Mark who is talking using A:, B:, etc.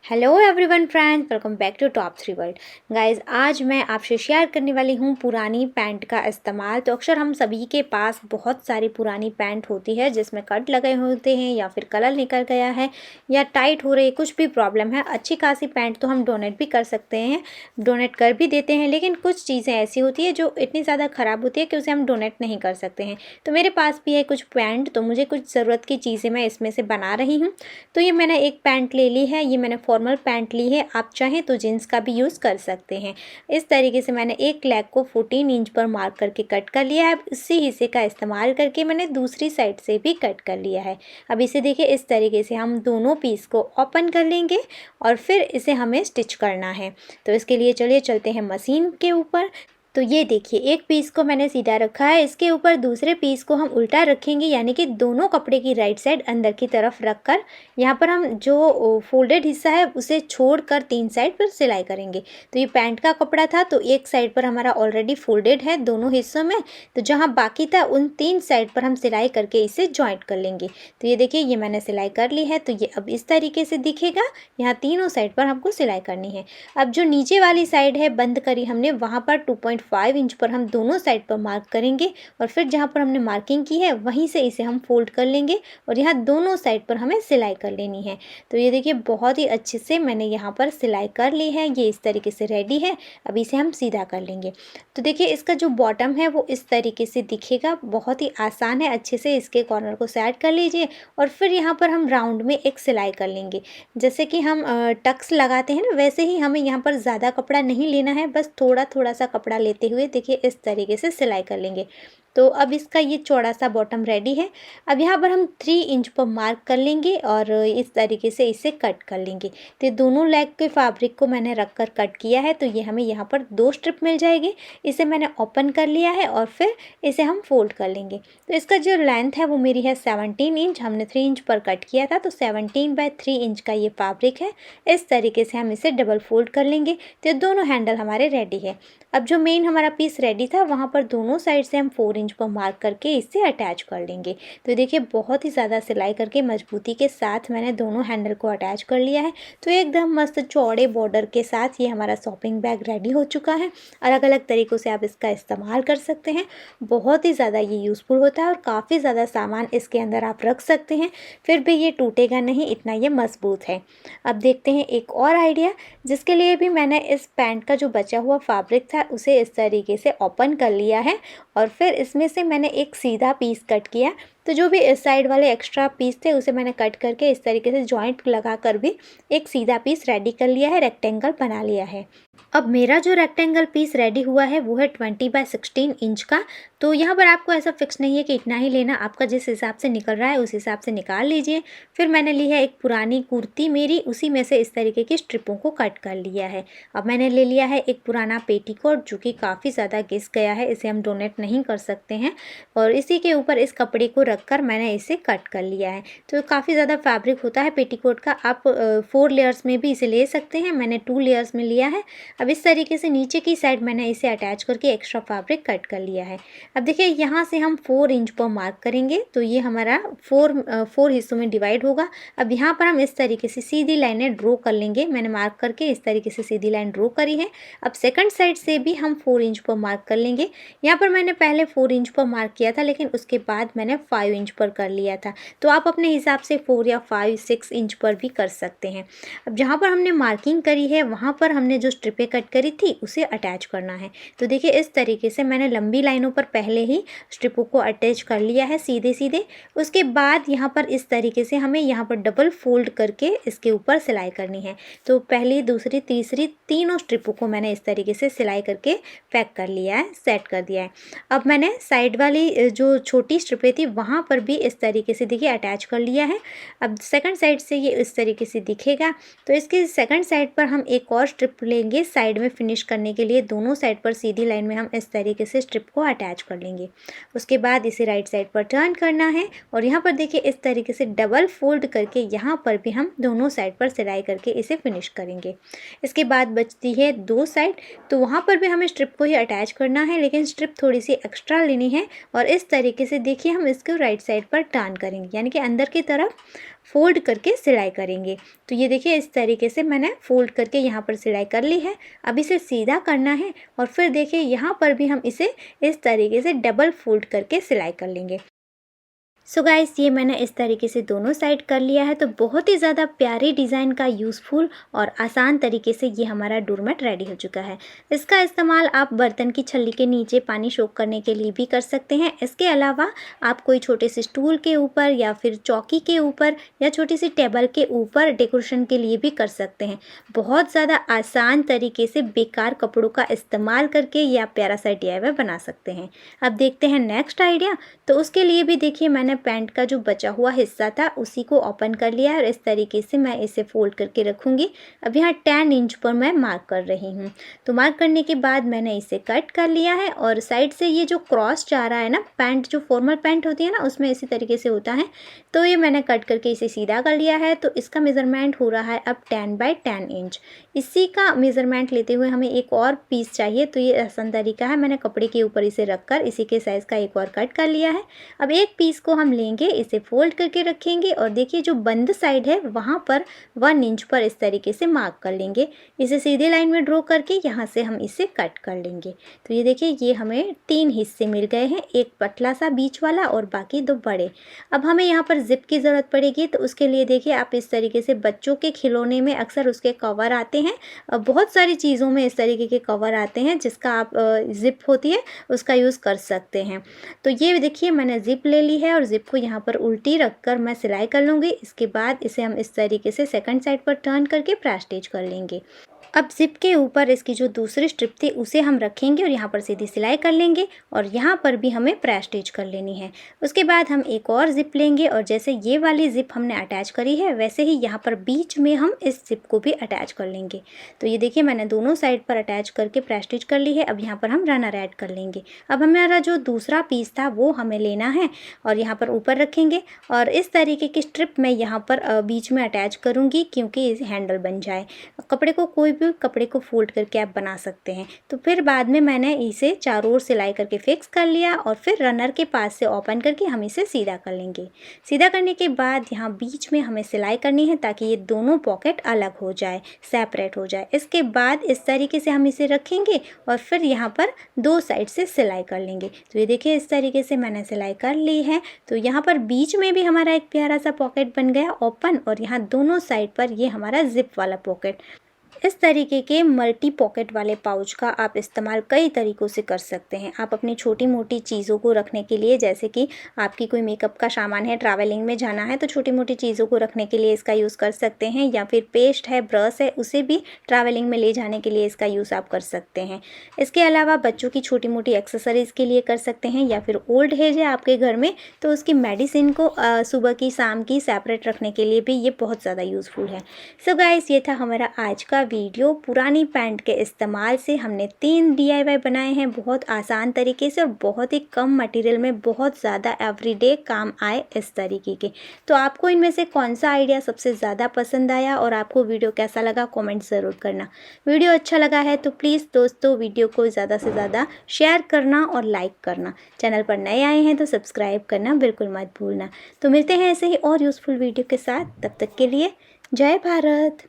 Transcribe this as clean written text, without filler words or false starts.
A: Hello everyone friends, welcome back to top 3 world. Guys, आज मैं आपसे शेयर करने वाली हूँ पुरानी पैंट का इस्तेमाल। तो अक्सर हम सभी के पास बहुत सारी पुरानी पैंट होती है जिसमें कट लगे होते हैं या फिर कलर निकल गया है या टाइट हो रही, कुछ भी प्रॉब्लम है। अच्छी खासी पैंट तो हम डोनेट भी कर सकते हैं, डोनेट कर भी देते हैं, लेकिन कुछ चीज़ें ऐसी होती है जो इतनी ज़्यादा ख़राब होती है कि उसे हम डोनेट नहीं कर सकते हैं। तो मेरे पास भी है कुछ पैंट, तो मुझे कुछ ज़रूरत की चीज़ें मैं इसमें से बना रही हूँ। तो ये मैंने एक पैंट ले ली है, ये मैंने फॉर्मल पैंट ली है। आप चाहें तो जीन्स का भी यूज़ कर सकते हैं। इस तरीके से मैंने एक लेग को 14 इंच पर मार्क करके कट कर लिया है। इसी हिस्से का इस्तेमाल करके मैंने दूसरी साइड से भी कट कर लिया है। अब इसे देखिए, इस तरीके से हम दोनों पीस को ओपन कर लेंगे और फिर इसे हमें स्टिच करना है। तो इसके लिए चलिए चलते हैं मशीन के ऊपर। तो ये देखिए, एक पीस को मैंने सीधा रखा है, इसके ऊपर दूसरे पीस को हम उल्टा रखेंगे, यानी कि दोनों कपड़े की राइट साइड अंदर की तरफ रखकर यहाँ पर हम जो फोल्डेड हिस्सा है उसे छोड़कर 3 साइड पर सिलाई करेंगे। तो ये पैंट का कपड़ा था, तो एक साइड पर हमारा ऑलरेडी फोल्डेड है दोनों हिस्सों में, तो जहाँ बाकी था उन 3 साइड पर हम सिलाई करके इसे जॉइंट कर लेंगे। तो ये देखिए, ये मैंने सिलाई कर ली है। तो ये अब इस तरीके से दिखेगा। यहाँ तीनों साइड पर हमको सिलाई करनी है। अब जो नीचे वाली साइड है बंद करी हमने, वहाँ पर 2.5 इंच पर हम दोनों साइड पर मार्क करेंगे और फिर जहाँ पर हमने मार्किंग की है वहीं से इसे हम फोल्ड कर लेंगे और यहाँ दोनों साइड पर हमें सिलाई कर लेनी है। तो ये देखिए, बहुत ही अच्छे से मैंने यहाँ पर सिलाई कर ली है। ये इस तरीके से रेडी है। अब इसे हम सीधा कर लेंगे। तो देखिए, इसका जो बॉटम है वो इस तरीके से दिखेगा। बहुत ही आसान है। अच्छे से इसके कॉर्नर को सेट कर लीजिए और फिर यहाँ पर हम राउंड में एक सिलाई कर लेंगे। जैसे कि हम टक्स लगाते हैं ना, वैसे ही हमें यहाँ पर ज़्यादा कपड़ा नहीं लेना है, बस थोड़ा थोड़ा सा कपड़ा लेते हुए देखिए इस तरीके से सिलाई कर लेंगे। तो अब इसका ये चौड़ा सा बॉटम रेडी है। अब यहाँ पर हम 3 इंच पर मार्क कर लेंगे और इस तरीके से इसे कट कर लेंगे। तो दोनों लेग के फैब्रिक को मैंने रख कर कट किया है, तो ये हमें यहाँ पर 2 स्ट्रिप मिल जाएगी। इसे मैंने ओपन कर लिया है और फिर इसे हम फोल्ड कर लेंगे। तो इसका जो लेंथ है वो मेरी है 17 इंच। हमने 3 इंच पर कट किया था, तो 17/3 इंच का ये फैब्रिक है। इस तरीके से हम इसे डबल फोल्ड कर लेंगे। तो दोनों हैंडल हमारे रेडी है। अब जो मेन हमारा पीस रेडी था, वहाँ पर दोनों साइड से हम 4 इंच पर मार्क करके इसे अटैच कर लेंगे। तो देखिए, बहुत ही ज़्यादा सिलाई करके मजबूती के साथ मैंने दोनों हैंडल को अटैच कर लिया है। तो एकदम मस्त चौड़े बॉर्डर के साथ ये हमारा शॉपिंग बैग रेडी हो चुका है। अलग अलग तरीक़ों से आप इसका इस्तेमाल कर सकते हैं। बहुत ही ज़्यादा ये यूज़फुल होता है और काफ़ी ज़्यादा सामान इसके अंदर आप रख सकते हैं, फिर भी ये टूटेगा नहीं, इतना ये मजबूत है। अब देखते हैं एक और आइडिया, जिसके लिए भी मैंने इस पैंट का जो बचा हुआ फैब्रिक था उसे इस तरीके से ओपन कर लिया है और फिर इसमें से मैंने एक सीधा पीस कट किया। तो जो भी इस साइड वाले एक्स्ट्रा पीस थे उसे मैंने कट करके इस तरीके से जॉइंट लगा कर भी एक सीधा पीस रेडी कर लिया है, रेक्टेंगल बना लिया है। अब मेरा जो रेक्टेंगल पीस रेडी हुआ है वो है 20/16 इंच का। तो यहाँ पर आपको ऐसा फिक्स नहीं है कि इतना ही लेना, आपका जिस हिसाब से निकल रहा है उस हिसाब से निकाल लीजिए। फिर मैंने ली है एक पुरानी कुर्ती मेरी, उसी में से इस तरीके की स्ट्रिपों को कट कर लिया है। अब मैंने ले लिया है एक पुराना पेटीकोट जो कि काफ़ी ज़्यादा घिस गया है, इसे हम डोनेट नहीं कर सकते हैं, और इसी के ऊपर इस कपड़े को रखकर मैंने इसे कट कर लिया है। तो काफ़ी ज़्यादा फैब्रिक होता है पेटीकोट का, आप 4 लेयर्स में भी इसे ले सकते हैं। मैंने 2 लेयर्स में लिया है। अब इस तरीके से नीचे की साइड मैंने इसे अटैच करके एक्स्ट्रा फैब्रिक कट कर लिया है। अब देखिए, यहाँ से हम 4 इंच पर मार्क करेंगे, तो ये हमारा 4 हिस्सों में डिवाइड होगा। अब यहाँ पर हम इस तरीके से सीधी लाइनें ड्रॉ कर लेंगे। मैंने मार्क करके इस तरीके से सीधी लाइन ड्रॉ करी है। अब सेकंड साइड से भी हम 4 इंच पर मार्क कर लेंगे। यहाँ पर मैंने पहले 4 इंच पर मार्क किया था, लेकिन उसके बाद मैंने 5 इंच पर कर लिया था। तो आप अपने हिसाब से 4 या 5, 6 इंच पर भी कर सकते हैं। अब जहाँ पर हमने मार्किंग करी है वहाँ पर हमने जो स्ट्रिपें कट करी थी उसे अटैच करना है। तो देखिए, इस तरीके से मैंने लंबी लाइनों पर पहले ही स्ट्रिपों को अटैच कर लिया है सीधे सीधे। उसके बाद यहाँ पर इस तरीके से हमें यहाँ पर डबल फोल्ड करके इसके ऊपर सिलाई करनी है। तो पहली, दूसरी, तीसरी, तीनों स्ट्रिपों को मैंने इस तरीके से सिलाई करके पैक कर लिया है, सेट कर दिया है। अब मैंने साइड वाली जो छोटी स्ट्रिपें थी वहाँ पर भी इस तरीके से देखिए अटैच कर लिया है। अब सेकंड साइड से ये इस तरीके से दिखेगा। तो इसके सेकंड साइड पर हम एक और स्ट्रिप लेंगे साइड में फिनिश करने के लिए। दोनों साइड पर सीधी लाइन में हम इस तरीके से स्ट्रिप को अटैच कर लेंगे। उसके बाद इसे राइट साइड पर टर्न करना है और यहाँ पर देखिए इस तरीके से डबल फोल्ड करके यहाँ पर भी हम दोनों साइड पर सिलाई करके इसे फिनिश करेंगे। इसके बाद बचती है 2 साइड, तो वहाँ पर भी हमें स्ट्रिप को ही अटैच करना है, लेकिन स्ट्रिप थोड़ी सी एक्स्ट्रा लेनी है और इस तरीके से देखिए हम इसको राइट साइड पर टर्न करेंगे, यानी कि अंदर की तरफ फोल्ड करके सिलाई करेंगे। तो ये देखिए इस तरीके से मैंने फोल्ड करके यहाँ पर सिलाई कर ली है। अब इसे सीधा करना है और फिर देखिए यहाँ पर भी हम इसे इस तरीके से डबल फोल्ड करके सिलाई कर लेंगे। सो गाइस, ये मैंने इस तरीके से दोनों साइड कर लिया है। तो बहुत ही ज़्यादा प्यारी डिज़ाइन का यूज़फुल और आसान तरीके से ये हमारा डोरमेट रेडी हो चुका है। इसका इस्तेमाल आप बर्तन की छल्ली के नीचे पानी सोख करने के लिए भी कर सकते हैं। इसके अलावा आप कोई छोटे से स्टूल के ऊपर या फिर चौकी के ऊपर या छोटी सी टेबल के ऊपर डेकोरेशन के लिए भी कर सकते हैं। बहुत ज़्यादा आसान तरीके से बेकार कपड़ों का इस्तेमाल करके ये आप प्यारा सा DIY बना सकते हैं। अब देखते हैं नेक्स्ट आइडिया। तो उसके लिए भी देखिए मैंने पैंट का जो बचा हुआ हिस्सा था उसी को ओपन कर लिया है और इस तरीके से मैं इसे फोल्ड करके रखूँगी। अब यहाँ 10 इंच पर मैं मार्क कर रही हूँ। तो मार्क करने के बाद मैंने इसे कट कर लिया है और साइड से ये जो क्रॉस जा रहा है ना, पैंट जो फॉर्मल पैंट होती है ना उसमें इसी तरीके से होता है। तो ये मैंने कट करके इसे सीधा कर लिया है। तो इसका मेज़रमेंट हो रहा है अब 10 बाय 10 इंच। इसी का मेज़रमेंट लेते हुए हमें एक और पीस चाहिए। तो ये आसान तरीका है, मैंने कपड़े के ऊपर इसे रखकर इसी के साइज़ का एक और कट कर लिया है। अब एक पीस को हम लेंगे, इसे फोल्ड करके रखेंगे और देखिए जो बंद साइड है वहाँ पर 1 इंच पर इस तरीके से मार्क कर लेंगे। इसे सीधे लाइन में ड्रॉ करके यहाँ से हम इसे कट कर लेंगे। तो ये देखिए ये हमें 3 हिस्से मिल गए हैं, एक पतला सा बीच वाला और बाकी 2 बड़े। अब हमें यहाँ पर जिप की ज़रूरत पड़ेगी। तो उसके लिए देखिए आप इस तरीके से बच्चों के खिलौने में अक्सर उसके कवर आते हैं, बहुत सारी चीज़ों में इस तरीके के कवर आते हैं जिसका आप जिप होती है उसका यूज़ कर सकते हैं। तो ये देखिए मैंने जिप ले ली है और जिप को यहाँ पर उल्टी रखकर मैं सिलाई कर लूँगी। इसके बाद इसे हम इस तरीके से सेकंड साइड पर टर्न करके प्रेस स्टिच कर लेंगे। अब जिप के ऊपर इसकी जो दूसरी स्ट्रिप थी उसे हम रखेंगे और यहाँ पर सीधी सिलाई कर लेंगे और यहाँ पर भी हमें प्रेस स्टिच कर लेनी है। उसके बाद हम एक और जिप लेंगे और जैसे ये वाली जिप हमने अटैच करी है वैसे ही यहाँ पर बीच में हम इस जिप को भी अटैच कर लेंगे। तो ये देखिए मैंने दोनों साइड पर अटैच करके प्रेस स्टिच कर ली है। अब यहाँ पर हम रनर ऐड कर लेंगे। अब हमारा जो दूसरा पीस था वो हमें लेना है और यहाँ पर ऊपर रखेंगे और इस तरीके की स्ट्रिप मैं यहाँ पर बीच में अटैच करूँगी क्योंकि इस हैंडल बन जाए। कपड़े को कोई भी कपड़े को फोल्ड करके आप बना सकते हैं। तो फिर बाद में मैंने इसे चारों ओर सिलाई करके फिक्स कर लिया और फिर रनर के पास से ओपन करके हम इसे सीधा कर लेंगे। सीधा करने के बाद यहाँ बीच में हमें सिलाई करनी है ताकि ये दोनों पॉकेट अलग हो जाए, सेपरेट हो जाए। इसके बाद इस तरीके से हम इसे रखेंगे और फिर यहाँ पर 2 साइड से सिलाई कर लेंगे। तो ये देखिए इस तरीके से मैंने सिलाई कर ली है। तो यहाँ पर बीच में भी हमारा एक प्यारा सा पॉकेट बन गया ओपन और यहाँ दोनों साइड पर ये हमारा जिप वाला पॉकेट। इस तरीके के मल्टी पॉकेट वाले पाउच का आप इस्तेमाल कई तरीक़ों से कर सकते हैं। आप अपनी छोटी मोटी चीज़ों को रखने के लिए, जैसे कि आपकी कोई मेकअप का सामान है, ट्रैवलिंग में जाना है तो छोटी मोटी चीज़ों को रखने के लिए इसका यूज़ कर सकते हैं, या फिर पेस्ट है, ब्रश है, उसे भी ट्रैवलिंग में ले जाने के लिए इसका यूज़ आप कर सकते हैं। इसके अलावा बच्चों की छोटी मोटी एक्सेसरीज़ के लिए कर सकते हैं, या फिर ओल्ड एज है आपके घर में तो उसकी मेडिसिन को सुबह की शाम की सेपरेट रखने के लिए भी ये बहुत ज़्यादा यूज़फुल है। सो गाइस, ये था हमारा आज का वीडियो। पुरानी पैंट के इस्तेमाल से हमने 3 DIY बनाए हैं बहुत आसान तरीके से और बहुत ही कम मटेरियल में बहुत ज़्यादा एवरीडे काम आए इस तरीके के। तो आपको इनमें से कौन सा आइडिया सबसे ज़्यादा पसंद आया और आपको वीडियो कैसा लगा कमेंट ज़रूर करना। वीडियो अच्छा लगा है तो प्लीज़ दोस्तों वीडियो को ज़्यादा से ज़्यादा शेयर करना और लाइक करना। चैनल पर नए आए हैं तो सब्सक्राइब करना बिल्कुल मत भूलना। तो मिलते हैं ऐसे ही और यूज़फुल वीडियो के साथ, तब तक के लिए जय भारत।